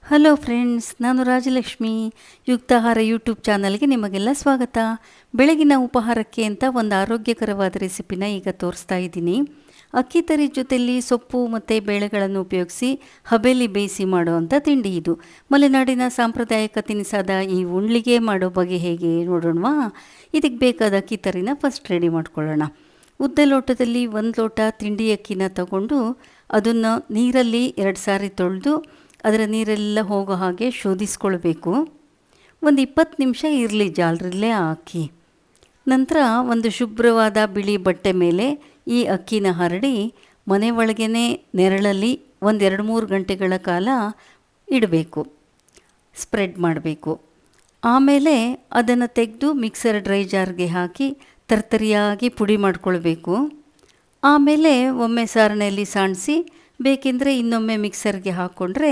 Hello friends, ನಾನು Rajalakshmi. ಯುಕ್ತಾಹಾರ YouTube ಚಾನಲ್ಗೆ ನಿಮಗೆಲ್ಲ ಸ್ವಾಗತ. ಬೆಳಗಿನ ಉಪಹಾರಕ್ಕೆ ಅಂತ ಒಂದು ಆರೋಗ್ಯಕರವಾದ ರೆಸಿಪಿನ ಈಗ ತೋರಿಸ್ತಾ ಇದ್ದೀನಿ. ಅಕ್ಕಿ ತರಿ ಜೊತೆಯಲ್ಲಿ ಸೊಪ್ಪು ಮತ್ತು ಬೇಳೆಗಳನ್ನು ಉಪಯೋಗಿಸಿ ಹಬೇಲಿ ಬೇಯಿಸಿ ಮಾಡುವಂಥ ತಿಂಡಿ ಇದು. ಮಲೆನಾಡಿನ ಸಾಂಪ್ರದಾಯಿಕ ತಿನಿಸಾದ ಈ ಉಣ್ಳಿಗೆ ಮಾಡೋ ಬಗೆ ಹೇಗೆ ನೋಡೋಣವಾ? ಇದಕ್ಕೆ ಬೇಕಾದ ಅಕ್ಕಿ ತರಿನ ಫಸ್ಟ್ ರೆಡಿ ಮಾಡ್ಕೊಳ್ಳೋಣ. ಉದ್ದ ಲೋಟದಲ್ಲಿ 1 ಲೋಟ ತಿಂಡಿ ಅಕ್ಕಿನ ತಗೊಂಡು ಅದನ್ನು ನೀರಲ್ಲಿ 2 ಸಾರಿ ತೊಳೆದು ಅದರ ನೀರೆಲ್ಲ ಹೋಗೋ ಹಾಗೆ ಶೋಧಿಸ್ಕೊಳ್ಬೇಕು. ಒಂದು 20 ನಿಮಿಷ ಇರಲಿ ಜಾಲರಲ್ಲೇ ಆ ಅಕ್ಕಿ. ನಂತರ ಒಂದು ಶುಭ್ರವಾದ ಬಿಳಿ ಬಟ್ಟೆ ಮೇಲೆ ಈ ಅಕ್ಕಿನ ಹರಡಿ ಮನೆ ಒಳಗೇ ನೆರಳಲ್ಲಿ 1-2-3 ಗಂಟೆಗಳ ಕಾಲ ಇಡಬೇಕು, ಸ್ಪ್ರೆಡ್ ಮಾಡಬೇಕು. ಆಮೇಲೆ ಅದನ್ನು ತೆಗೆದು ಮಿಕ್ಸರ್ ಡ್ರೈ ಜಾರ್ಗೆ ಹಾಕಿ ತರ್ತರಿಯಾಗಿ ಪುಡಿ ಮಾಡ್ಕೊಳ್ಬೇಕು. ಆಮೇಲೆ ಒಮ್ಮೆ ಸಾರಣೆಯಲ್ಲಿ ಸಾಣಿಸಿ ಬೇಕೆಂದರೆ ಇನ್ನೊಮ್ಮೆ ಮಿಕ್ಸರ್ಗೆ ಹಾಕ್ಕೊಂಡ್ರೆ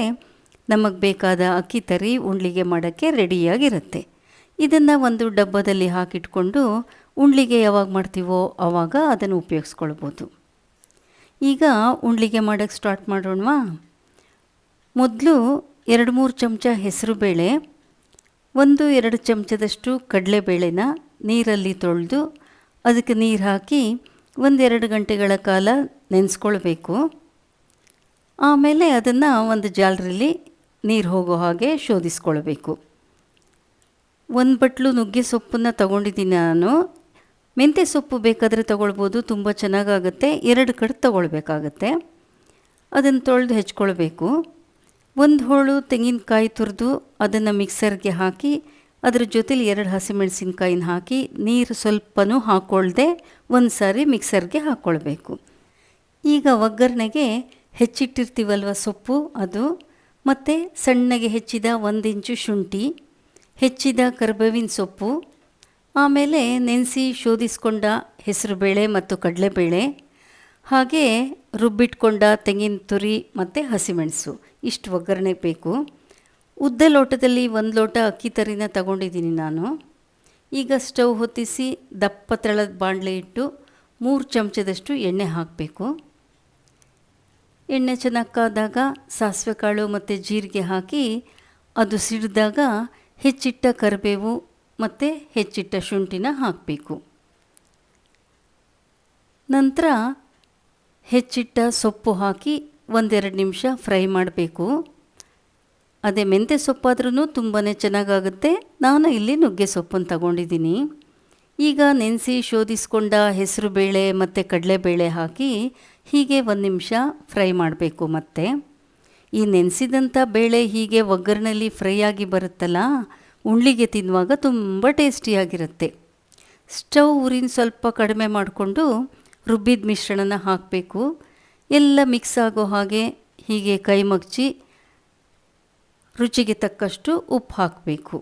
ನಮಗೆ ಬೇಕಾದ ಅಕ್ಕಿ ತರಿ ಉಣ್ಳಿಗೆ ಮಾಡೋಕ್ಕೆ ರೆಡಿಯಾಗಿರುತ್ತೆ. ಇದನ್ನು ಒಂದು ಡಬ್ಬದಲ್ಲಿ ಹಾಕಿಟ್ಕೊಂಡು ಉಣ್ಳಿಗೆ ಯಾವಾಗ ಮಾಡ್ತೀವೋ ಆವಾಗ ಅದನ್ನು ಉಪಯೋಗಿಸ್ಕೊಳ್ಬೋದು. ಈಗ ಉಣ್ಳಿಗೆ ಮಾಡೋಕ್ಕೆ ಸ್ಟಾರ್ಟ್ ಮಾಡೋಣವಾ? ಮೊದಲು 2-3 ಚಮಚ ಹೆಸರುಬೇಳೆ, 1-2 ಚಮಚದಷ್ಟು ಕಡಲೆಬೇಳೆನ ನೀರಲ್ಲಿ ತೊಳೆದು ಅದಕ್ಕೆ ನೀರು ಹಾಕಿ 1-2 ಗಂಟೆಗಳ ಕಾಲ ನೆನೆಸ್ಕೊಳ್ಬೇಕು. ಆಮೇಲೆ ಅದನ್ನು ಒಂದು ಜಾಲರಲ್ಲಿ ನೀರು ಹೋಗೋ ಹಾಗೆ ಶೋಧಿಸ್ಕೊಳ್ಬೇಕು. 1 ಬಟ್ಲು ನುಗ್ಗೆ ಸೊಪ್ಪನ್ನು ತಗೊಂಡಿದ್ದೀನಿ ನಾನು. ಮೆಂತ್ಯ ಸೊಪ್ಪು ಬೇಕಾದರೆ ತೊಗೊಳ್ಬೋದು, ತುಂಬ ಚೆನ್ನಾಗಾಗುತ್ತೆ. 2 ಕಡೆ ತೊಗೊಳ್ಬೇಕಾಗತ್ತೆ. ಅದನ್ನು ತೊಳೆದು ಹೆಚ್ಕೊಳ್ಬೇಕು. 1 ಹೋಳು ತೆಂಗಿನಕಾಯಿ ತುರಿದು ಅದನ್ನು ಮಿಕ್ಸರ್ಗೆ ಹಾಕಿ ಅದ್ರ ಜೊತೆಲಿ 2 ಹಸಿಮೆಣಸಿನ್ಕಾಯಿನ ಹಾಕಿ ನೀರು ಸ್ವಲ್ಪನೂ ಹಾಕ್ಕೊಳ್ದೆ ಒಂದು ಸಾರಿ ಮಿಕ್ಸರ್ಗೆ ಹಾಕ್ಕೊಳ್ಬೇಕು. ಈಗ ಒಗ್ಗರಣೆಗೆ ಹೆಚ್ಚಿಟ್ಟಿರ್ತೀವಲ್ವ ಸೊಪ್ಪು, ಅದು ಮತ್ತು ಸಣ್ಣಗೆ ಹೆಚ್ಚಿದ 1 ಇಂಚು ಶುಂಠಿ, ಹೆಚ್ಚಿದ ಕರಿಬೇವಿನ ಸೊಪ್ಪು, ಆಮೇಲೆ ನೆನೆಸಿ ಶೋಧಿಸ್ಕೊಂಡ ಹೆಸರುಬೇಳೆ ಮತ್ತು ಕಡಲೆಬೇಳೆ, ಹಾಗೆ ರುಬ್ಬಿಟ್ಕೊಂಡ ತೆಂಗಿನ ತುರಿ ಮತ್ತು ಹಸಿಮೆಣಸು, ಇಷ್ಟು ಒಗ್ಗರಣೆ ಬೇಕು. ಉದ್ದ ಲೋಟದಲ್ಲಿ 1 ಲೋಟ ಅಕ್ಕಿ ತರಿನ ತಗೊಂಡಿದ್ದೀನಿ ನಾನು. ಈಗ ಸ್ಟವ್ ಹೊತ್ತಿಸಿ ದಪ್ಪ ತಳದ ಬಾಣಲೆ ಇಟ್ಟು 3 ಚಮಚದಷ್ಟು ಎಣ್ಣೆ ಹಾಕಬೇಕು. ಎಣ್ಣೆ ಚೆನ್ನಾಗಿ ಕಾದಾಗ ಸಾಸಿವೆ ಕಾಳು ಮತ್ತು ಜೀರಿಗೆ ಹಾಕಿ ಅದು ಸಿಡಿದಾಗ ಹೆಚ್ಚಿಟ್ಟ ಕರಿಬೇವು ಮತ್ತು ಹೆಚ್ಚಿಟ್ಟ ಶುಂಠಿನ ಹಾಕಬೇಕು. ನಂತರ ಹೆಚ್ಚಿಟ್ಟ ಸೊಪ್ಪು ಹಾಕಿ 1-2 ನಿಮಿಷ ಫ್ರೈ ಮಾಡಬೇಕು. ಅದೇ ಮೆಂತ್ಯ ಸೊಪ್ಪಾದ್ರೂ ತುಂಬಾ ಚೆನ್ನಾಗಾಗುತ್ತೆ. ನಾನು ಇಲ್ಲಿ ನುಗ್ಗೆ ಸೊಪ್ಪನ್ನು ತಗೊಂಡಿದ್ದೀನಿ. ಈಗ ನೆನೆಸಿ ಶೋಧಿಸ್ಕೊಂಡ ಹೆಸರು ಬೇಳೆ ಮತ್ತು ಕಡಲೆಬೇಳೆ ಹಾಕಿ ಹೀಗೆ 1 ನಿಮಿಷ ಫ್ರೈ ಮಾಡಬೇಕು. ಮತ್ತು ಈ ನೆನೆಸಿದಂಥ ಬೇಳೆ ಹೀಗೆ ಒಗ್ಗರಣೆಯಲ್ಲಿ ಫ್ರೈ ಆಗಿ ಬರುತ್ತಲ್ಲ, ಉಣ್ಳಿಗೆ ತಿನ್ನುವಾಗ ತುಂಬ ಟೇಸ್ಟಿಯಾಗಿರುತ್ತೆ. ಸ್ಟವ್ ಉರಿನ ಸ್ವಲ್ಪ ಕಡಿಮೆ ಮಾಡಿಕೊಂಡು ರುಬ್ಬಿದ ಮಿಶ್ರಣನ ಹಾಕಬೇಕು. ಎಲ್ಲ ಮಿಕ್ಸ್ ಆಗೋ ಹಾಗೆ ಹೀಗೆ ಕೈ ಮಗ್ಚಿ ರುಚಿಗೆ ತಕ್ಕಷ್ಟು ಉಪ್ಪು ಹಾಕಬೇಕು.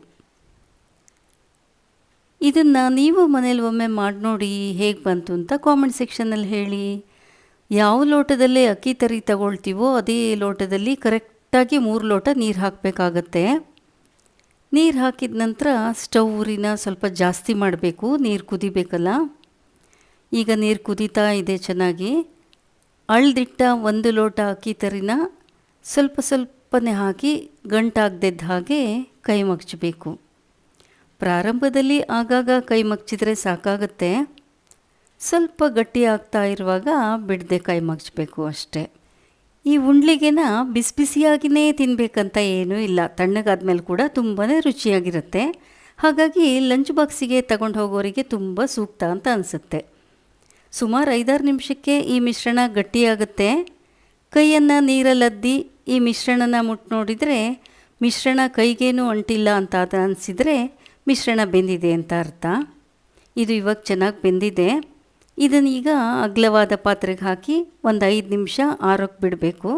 ಇದನ್ನು ನೀವು ಮನೇಲಿ ಒಮ್ಮೆ ಮಾಡಿ ನೋಡಿ ಹೇಗೆ ಬಂತು ಅಂತ ಕಾಮೆಂಟ್ ಸೆಕ್ಷನಲ್ಲಿ ಹೇಳಿ. ಯಾವ ಲೋಟದಲ್ಲೇ ಅಕ್ಕಿ ತರಿ ತಗೊಳ್ತೀವೋ ಅದೇ ಲೋಟದಲ್ಲಿ ಕರೆಕ್ಟಾಗಿ 3 ಲೋಟ ನೀರು ಹಾಕಬೇಕಾಗತ್ತೆ. ನೀರು ಹಾಕಿದ ನಂತರ ಸ್ಟವ್ ಉರಿನ ಸ್ವಲ್ಪ ಜಾಸ್ತಿ ಮಾಡಬೇಕು, ನೀರು ಕುದಿಬೇಕಲ್ಲ. ಈಗ ನೀರು ಕುದೀತಾ ಇದೆ ಚೆನ್ನಾಗಿ. ಅಳ್ದಿಟ್ಟ 1 ಲೋಟ ಅಕ್ಕಿ ತರಿನ ಸ್ವಲ್ಪ ಸ್ವಲ್ಪನೇ ಹಾಕಿ ಗಂಟಾಗದಿದ್ದ ಹಾಗೆ ಕೈ ಮಗ್ಚಬೇಕು. ಪ್ರಾರಂಭದಲ್ಲಿ ಆಗಾಗ ಕೈ ಮಗ್ಚಿದ್ರೆ ಸಾಕಾಗುತ್ತೆ. ಸ್ವಲ್ಪ ಗಟ್ಟಿ ಆಗ್ತಾ ಇರುವಾಗ ಬಿಡದೆ ಕೈ ಮಗ್ಚಬೇಕು ಅಷ್ಟೇ. ಈ ಉಣ್ಳಿಗೆನ ಬಿಸಿ ಬಿಸಿಯಾಗಿಯೇ ತಿನ್ನಬೇಕಂತ ಏನೂ ಇಲ್ಲ, ತಣ್ಣಗಾದ್ಮೇಲೆ ಕೂಡ ತುಂಬಾ ರುಚಿಯಾಗಿರುತ್ತೆ. ಹಾಗಾಗಿ ಲಂಚ್ ಬಾಕ್ಸಿಗೆ ತಗೊಂಡು ಹೋಗೋರಿಗೆ ತುಂಬ ಸೂಕ್ತ ಅಂತ ಅನಿಸುತ್ತೆ. ಸುಮಾರು 5-6 ನಿಮಿಷಕ್ಕೆ ಈ ಮಿಶ್ರಣ ಗಟ್ಟಿಯಾಗುತ್ತೆ. ಕೈಯನ್ನು ನೀರಲ್ಲದ್ದಿ ಈ ಮಿಶ್ರಣನ ಮುಟ್ಟು ನೋಡಿದರೆ ಮಿಶ್ರಣ ಕೈಗೇನೂ ಅಂಟಿಲ್ಲ ಅಂತ ಅನಿಸಿದರೆ ಮಿಶ್ರಣ ಬೆಂದಿದೆ ಅಂತ ಅರ್ಥ. ಇದು ಇವಾಗ ಚೆನ್ನಾಗಿ ಬೆಂದಿದೆ. ಇದನ್ನೀಗ ಅಗಲವಾದ ಪಾತ್ರೆಗೆ ಹಾಕಿ ಒಂದು 5 ನಿಮಿಷ ಆರೋಕ್ಕೆ ಬಿಡಬೇಕು.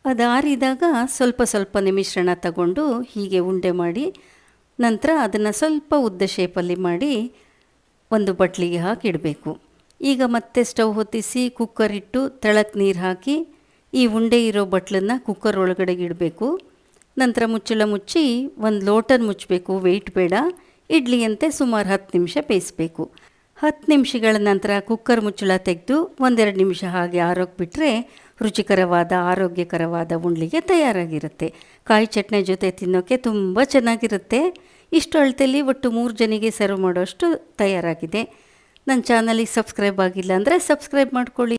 ಅದು ಆರಿದಾಗ ಸ್ವಲ್ಪ ಸ್ವಲ್ಪನೇ ಮಿಶ್ರಣ ತಗೊಂಡು ಹೀಗೆ ಉಂಡೆ ಮಾಡಿ ನಂತರ ಅದನ್ನು ಸ್ವಲ್ಪ ಉದ್ದ ಶೇಪಲ್ಲಿ ಮಾಡಿ ಒಂದು ಬಟ್ಲಿಗೆ ಹಾಕಿ ಇಡಬೇಕು. ಈಗ ಮತ್ತೆ ಸ್ಟವ್ ಹೊತ್ತಿಸಿ ಕುಕ್ಕರ್ ಇಟ್ಟು ತೆಳಕ್ಕೆ ನೀರು ಹಾಕಿ ಈ ಉಂಡೆ ಇರೋ ಬಟ್ಲನ್ನು ಕುಕ್ಕರ್ ಒಳಗಡೆಗೆ ಇಡಬೇಕು. ನಂತರ ಮುಚ್ಚಳ ಮುಚ್ಚಿ 1 ಲೋಟನ ಮುಚ್ಚಬೇಕು, ವೆಯ್ಟ್ ಬೇಡ. ಇಡ್ಲಿಯಂತೆ ಸುಮಾರು 10 ನಿಮಿಷ ಬೇಯಿಸಬೇಕು. 10 ನಿಮಿಷಗಳ ನಂತರ ಕುಕ್ಕರ್ ಮುಚ್ಚಳ ತೆಗೆದು 1-2 ನಿಮಿಷ ಹಾಗೆ ಆರೋಕ್ಕೆ ಬಿಟ್ಟರೆ ರುಚಿಕರವಾದ ಆರೋಗ್ಯಕರವಾದ ಉಂಡ್ಲಿಗೆ ತಯಾರಾಗಿರುತ್ತೆ. ಕಾಯಿ ಚಟ್ನಿ ಜೊತೆ ತಿನ್ನೋಕ್ಕೆ ತುಂಬ ಚೆನ್ನಾಗಿರುತ್ತೆ. ಇಷ್ಟು ಅಳತೆಯಲ್ಲಿ ಒಟ್ಟು 3 ಜನಿಗೆ ಸರ್ವ್ ಮಾಡೋಷ್ಟು ತಯಾರಾಗಿದೆ. ನನ್ನ ಚಾನಲಿಗೆ ಸಬ್ಸ್ಕ್ರೈಬ್ ಆಗಿಲ್ಲ ಅಂದರೆ ಸಬ್ಸ್ಕ್ರೈಬ್ ಮಾಡ್ಕೊಳ್ಳಿ.